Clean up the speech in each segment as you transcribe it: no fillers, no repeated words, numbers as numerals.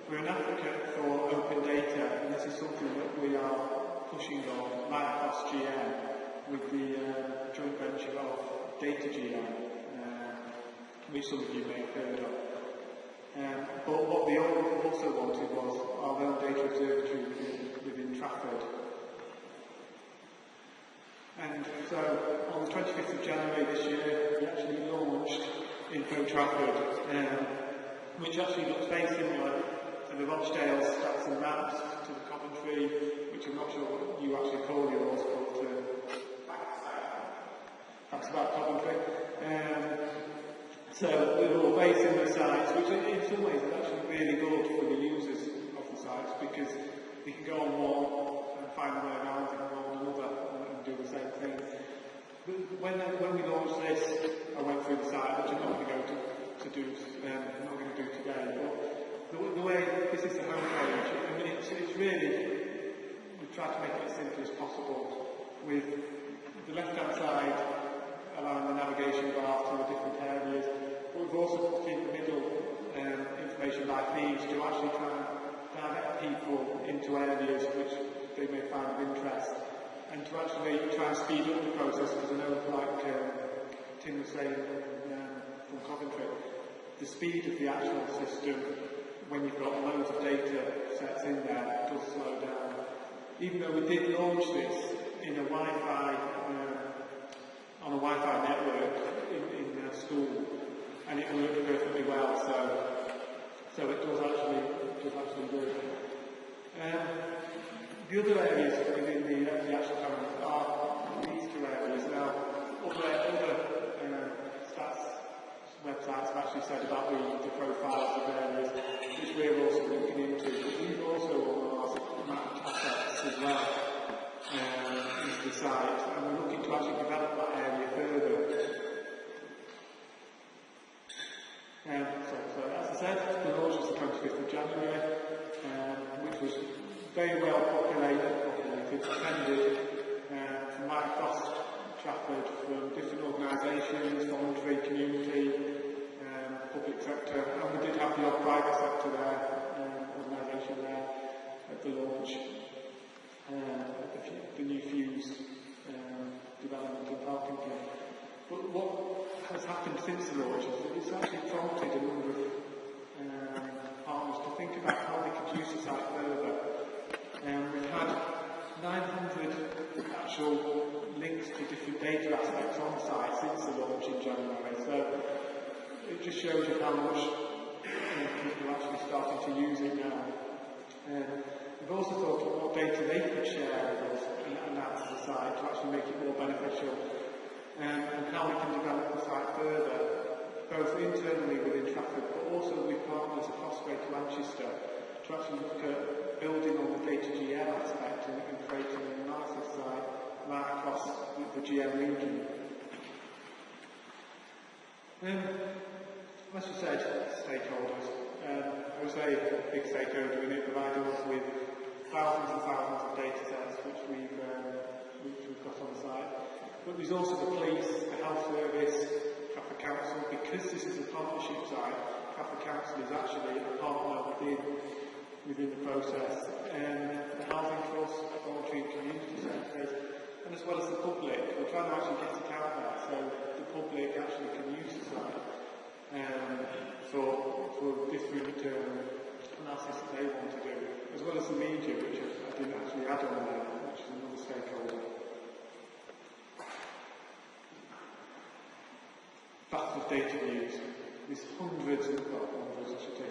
We're an advocate for open data, and this is something that we are pushing on right across GM with the joint venture of DataGM, which some of you may have heard of. But what we also wanted was our own data observatory within Trafford. And so on the 25th of January this year, we actually launched Info Trafford, which actually looks very similar to the Rochdale stats and maps, to the Coventry, which I'm not sure what you actually call yours, but that's about Coventry. So they're all very similar sites, which in some ways is actually really good for the users of the sites, because they can go on one and find their way around and go on another and do the same thing. But when we launched this, I went through the site, which I'm not going to go to do, I'm not going to do today. But the way this is the homepage, I mean, it's really, we've tried to make it as simple as possible, with the left-hand side allowing the navigation bar to the different areas. But we've also put in the middle information by themes to actually try and direct people into areas which they may find of interest, and to actually try and speed up the process, because I know, like Tim was saying from Coventry, the speed of the actual system when you've got loads of data sets in there does slow down. Even though we did launch this in a Wi-Fi on a Wi-Fi network in school, and it worked perfectly well, so it does actually work. The other areas within the actual camera are these two areas. Now, other stats websites have actually said about the profiles of areas, which we're also looking into, but we've also organised mapped assets as well into the site, and we're looking to actually develop that area further. So as I said, the launch was the 25th of January, which was very well populated, attended from right across Trafford, from different organisations, voluntary, community, public sector, and we did have the odd private sector there, organisation there at the launch, the new Fuse development and parking plan. But what has happened since the launch is that it's actually prompted a number of partners to think about how they could use the site further. We've had 900 actual links to different data aspects on the site since the launch in January, so it just shows you how much people are actually starting to use it now. We've also thought of what data they could share with us and add to the site to actually make it more beneficial, and how we can develop the site further, both internally within Trafford, but also with partners across Greater Manchester, to actually look at building on the DataGM aspect and creating an analysis site right across the GM region. As you said, stakeholders. I would say a big stakeholder in it, providing us with thousands and thousands of data sets which we've got on the site. But there's also the police, the health service, Trafford Council. Because this is a partnership site, Trafford Council is actually a partner within the process. The housing trust, voluntary community centres, and as well as the public. We're trying to actually get it out there so the public actually can use the site for different analysis that they want to do, as well as the media, which I didn't actually add on there, which is another stakeholder. Vast of data views. There's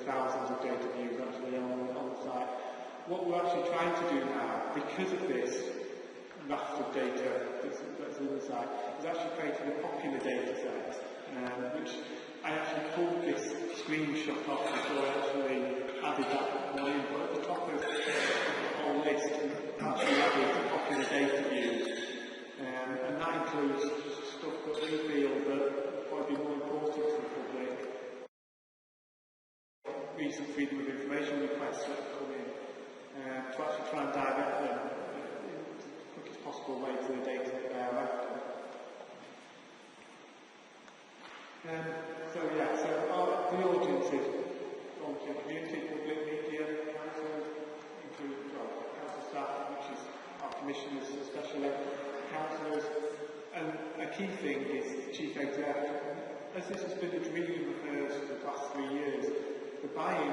thousands of data views actually on the site. What we're actually trying to do now, because of this raft of data that's in the site, is actually creating a popular data set, which I actually pulled this screenshot off before I actually added that one in, but at the top of the whole list, actually added the popular data views, and that includes stuff that we feel that might be more important to the public. Recent freedom of information requests that have come in, to actually try and direct them in the quickest possible way to the data that they are after. The audience is voluntary community, public media, council staff, which is our commissioners, especially councillors. And a key thing is chief exec. As this has been a dream of hers for the past 3 years, the buy-in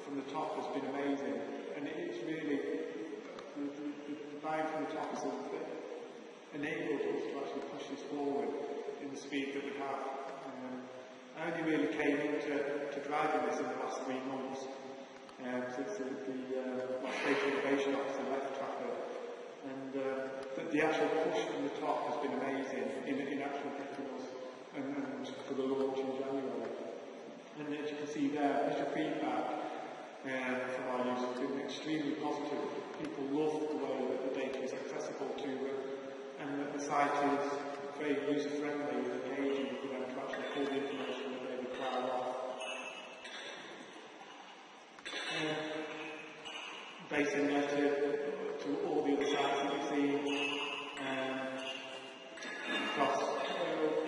from the top has been amazing, and it's really the buy-in from the top has enabled us to actually push this forward in the speed that we have. I only really came into driving this in the last 3 months, since the State Innovation Officer left Trafford, and the actual push from the top has been amazing in actual getting us and for the launch in January. And as you can see there, initial feedback from our users has been extremely positive. People love the way that the data is accessible to them, and that the site is very user-friendly and engaging for them to actually pull the information that they require off. Basing letter to all the other sites that we've seen across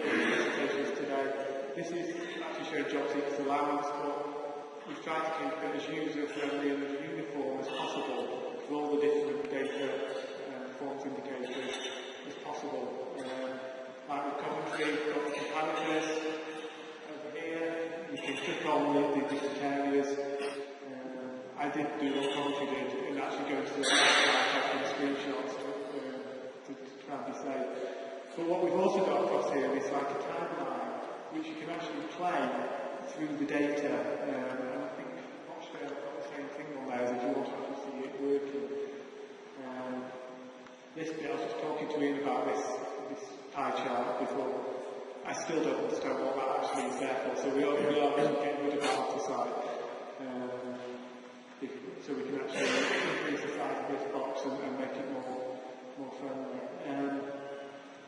presentations today. This is actually showing job seekers allowance, but we've tried to keep it as user-friendly and as uniform as possible for all the different data performance indicators as possible. Like with Coventry, we've got the comparators over here. You can click on the different areas. I did do what Coventry did and actually go to the website, taking screenshots to try and be safe. But what we've also got across here is like a timeline which you can actually play through the data. And I think Rochdale have got the same thing on there as if you want to actually see it working. This bit, I was just talking to Ian about this pie chart before. I still don't understand what that actually is there for, so we are actually getting rid of that off the site. So we can actually increase the size of this box and make it more friendly.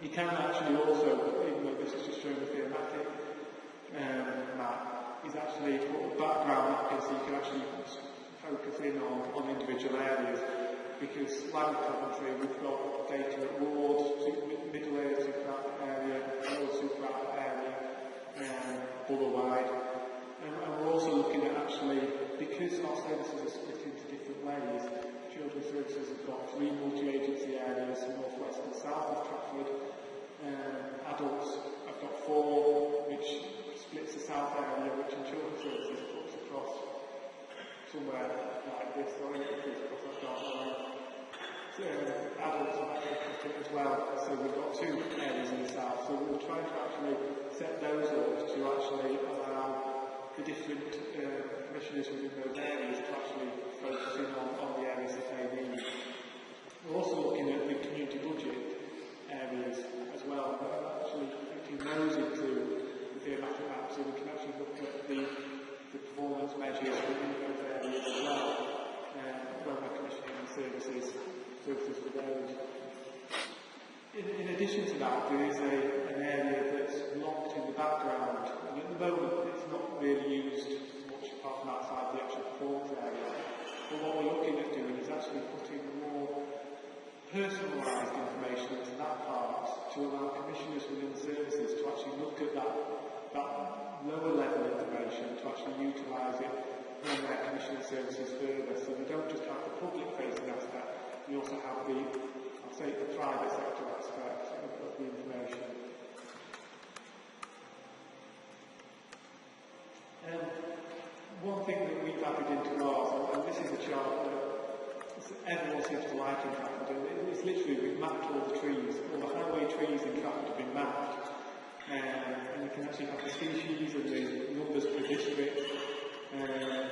You can actually also, even though this is just showing the thematic map, is actually put the background map in so you can actually focus in on individual areas. Because like with Coventry, we've got data at Ward, middle area, super area, lower super area, Borough-wide. And we're also looking at actually, because our services are split into different ways, Children's Services have got 3 multi-agency areas, north, west and south of Trafford. Adults have got 4, which splits the south area, which in Children's Services puts across somewhere like this, or across that dark line. Adults have actually cut it as well, so we've got 2 areas in the south. So we're trying to actually set those up to actually allow the different commissioners within those areas to actually focus in on the areas that they need. We're also looking at the community budget areas as well, but actually putting those into the thematic map so we can actually look at the performance measures within those areas as well when we're commissioning services for those. In addition to that, there is an area that's locked in the background, and at the moment it's not really used much apart from outside the actual performance area. But what we're looking at doing is actually putting more personalised information into that part to allow commissioners within the services to actually look at that lower level information to actually utilise it when they're commissioning services further. So we don't just have the public facing aspect, we also have the private sector aspect of the information. One thing that we've added into ours, and this is a chart that everyone seems to like in Trafford, and it's literally we've mapped all the trees, all the highway trees in Trafford have been mapped, and you can actually have the species and the numbers per district, and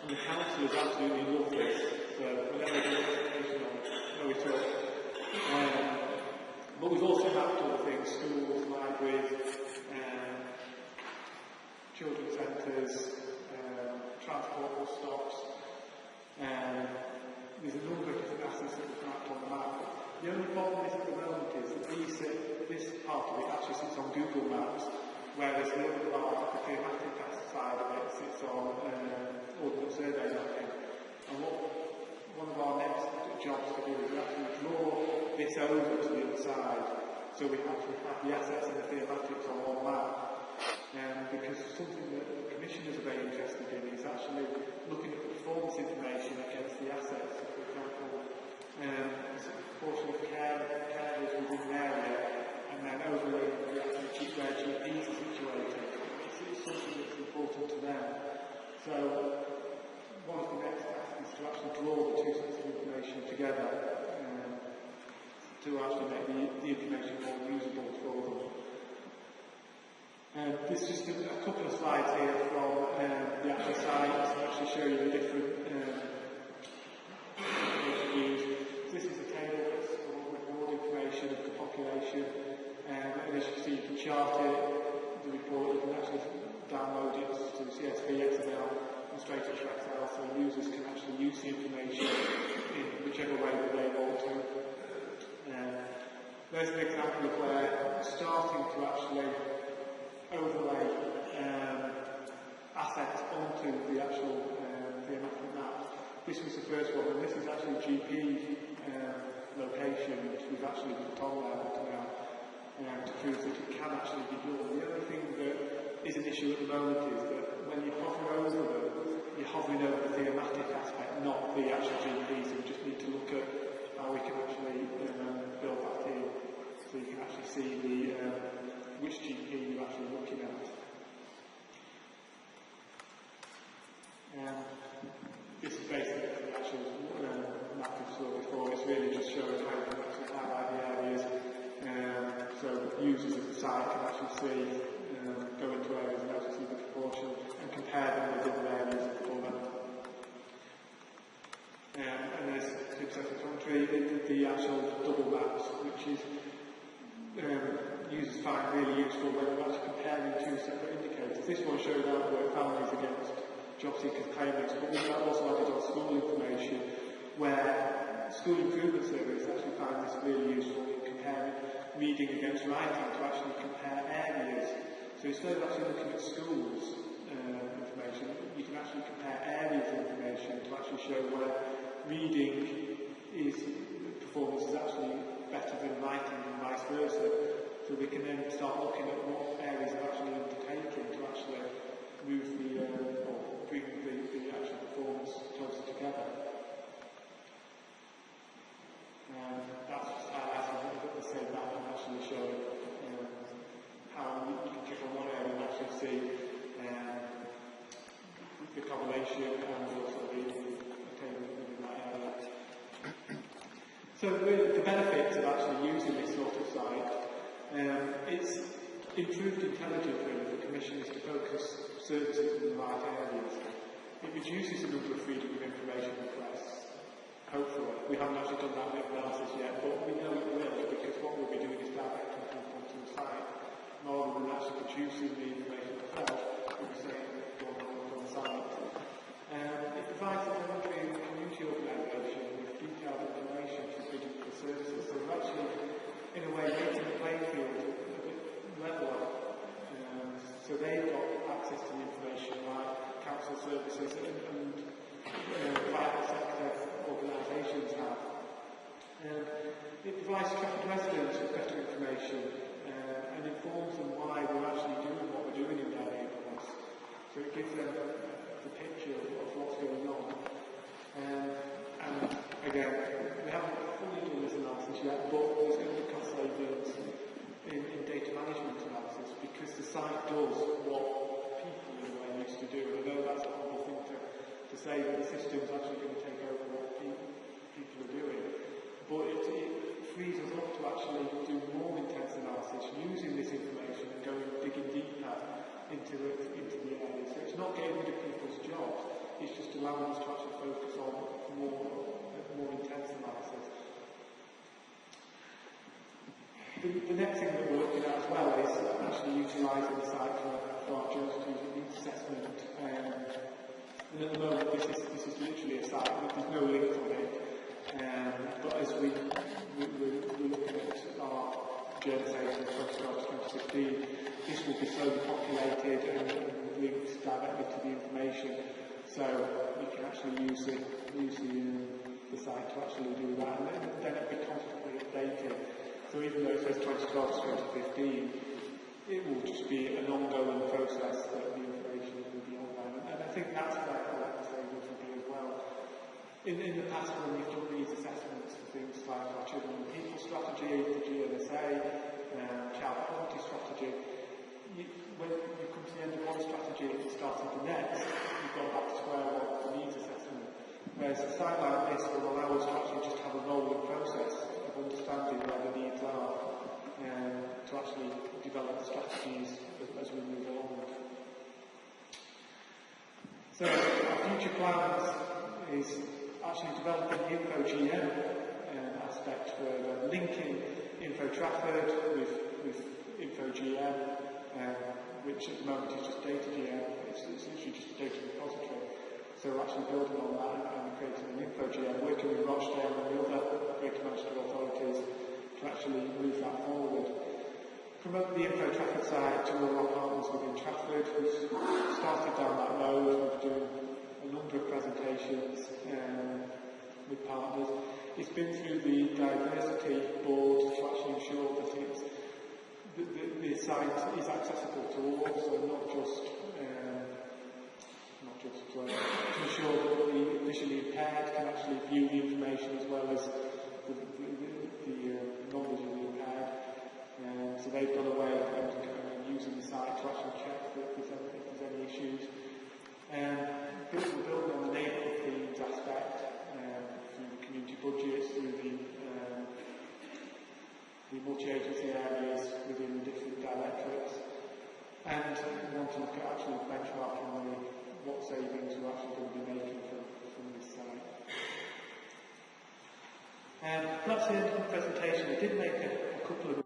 the councillors absolutely love this, so whenever they do presentation on it, we talk. But we've also mapped other things, schools, libraries, children's centres, transport bus stops. There's a number of different assets that we've mapped on the map. The only problem is at the moment is that this part of it actually sits on Google Maps, whereas the other part, the thematic side of it, sits on Ordnance Survey mapping. And one of our next jobs to do is actually draw this over to the other side, so we actually have the assets and the thematics on one map. because something that the commissioners are very interested in is actually looking at the performance information against the assets. For example, there's a proportion of carers within an area, and then overlaying the actual where GPs are situated. It's something that's important to them. So one of the next tasks is to actually draw the two sets of information together to actually make the information more usable for them. There's just a couple of slides here from the actual site to actually show you the different information used. This is a table that's with more information of the population, and as you can see, you can chart it, the report, you can actually download it to CSV, XML, and straight into Excel, so users can actually use the information in whichever way that they want to. There's an example of where starting to actually overlay assets onto the actual the map. This was the first one, and this is actually GP location, which we've actually put on there now to prove that it can actually be done. The other thing that is an issue at the moment is that when you hover over them, you're hovering over the thematic aspect, not the actual GP, so we just need to look at how we can actually build that in, so you can actually see the which GP you're actually looking at. This is basically the actual map we saw before. It's really just showing how you can actually highlight the areas, so users of the site can actually see, go into areas and actually see the proportion and compare them with other areas of the border. And there's successive country, the actual double maps, which is users find really useful when they're actually comparing two separate indicators. This one showed out work families against job seekers claimants, but we've also added on school information where school improvement surveys actually find this really useful in comparing reading against writing to actually compare areas. So instead of actually looking at schools information, you can actually compare areas of information to actually show where reading performance is actually better than writing and vice versa. So we can then start looking at what areas are actually undertaken to actually move or bring the actual performance closer together. That's just highlighting the same map and actually showing how you can click on one area and actually see the correlation and also the table within that area. So the benefits of actually using this sort of site, it's improved intelligently for commissioners to focus services in the right areas. It reduces the number of freedom of information requests, hopefully. We haven't actually done that bit of analysis yet, but we know it will, because what we'll be doing is directing people onto the site, rather than actually producing the information itself, we'll be saying go on the site. It provides a voluntary and community organisation with detailed information to bid for services, so we're actually, in a way, making the playing field a bit leveler. So they've got access to the information like council services and private sector organisations have. It provides Trafford residents with better information and informs them why we're actually doing what we're doing in their neighbourhoods. So it gives them the picture of what's going on. And again, we haven't fully done this analysis yet, but there's going to be cost savings in data management analysis because the site does what people in a way used to do. And I know that's a horrible thing to say that the system's actually going to take over what people are doing. But it frees us up to actually do more intense analysis using this information and digging deeper into the area. So it's not getting rid of people's jobs, it's just allowing us to actually focus on more intense analysis. The next thing that we're looking at as well is actually utilising the site for our jobs to needs assessment. And at the moment, this is literally a site, there's no link on it. But as we're looking at our journey data from 2015, this will be slowly populated and linked directly to the information. So you can actually use the site to actually do that, and then it'll be constantly updated. So even though it says 2012 to 2015, it will just be an ongoing process that the information will be online. And I think that's where collaborators will be as well. In the past, when we've done these assessments for things like our children and people strategy, the GNSA, child quality strategy, when you come to the end of one strategy and you start the next, you've got back to square one for needs assessment. Whereas a site like this will allow us to actually just have a rolling process of understanding where the needs are, to actually develop the strategies as we move along. So our future plans is actually developing the InfoGM aspect, where we're linking Info Trafford with InfoGM, which at the moment is just DataGM. It's literally just a data repository. So we're actually building on that and creating an InfoGM, working with Rochdale and the other Greater Manchester authorities to actually move that forward. Promote the Info Trafford site to all our partners within Trafford. We've started down that road. We're doing a number of presentations with partners. It's been through the diversity board to actually ensure that the site is accessible to all, so not just to ensure that the visually impaired can actually view the information as well as the non-visually impaired. So they've gone away and using the site to actually check if there's any issues. We're building on the neighbourhood themes aspect through the community budgets, through the multi-agency areas within the different directorates, and we want to look at actually benchmarking what savings we're actually going to be making from this site. That's the end of the presentation. I did make a couple of